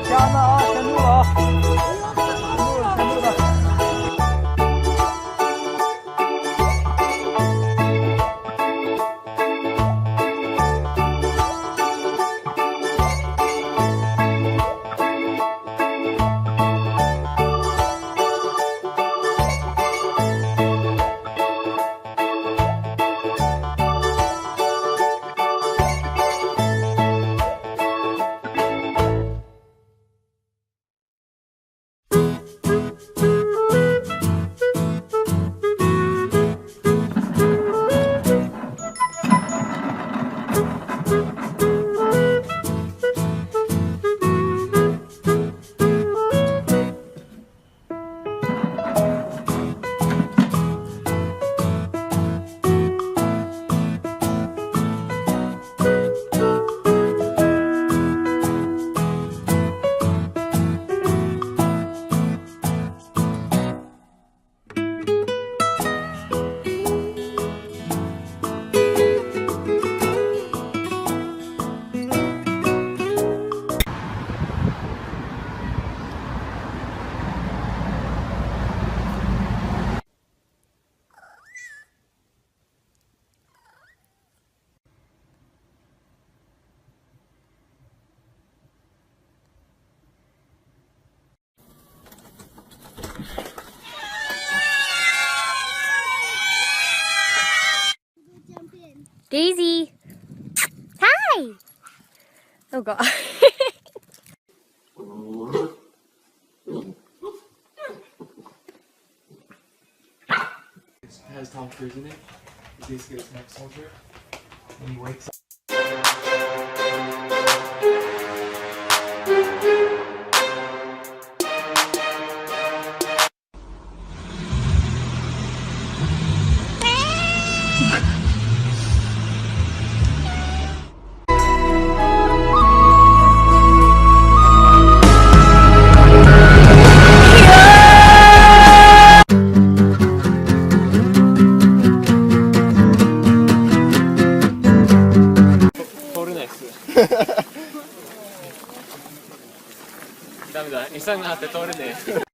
下了啊，下路了啊，下路了。Daisy! Hi! Oh god. It has Tom Cruise in it. He's basically a next soldier. And he wakes up.ダメだ、餌があって通れねえ。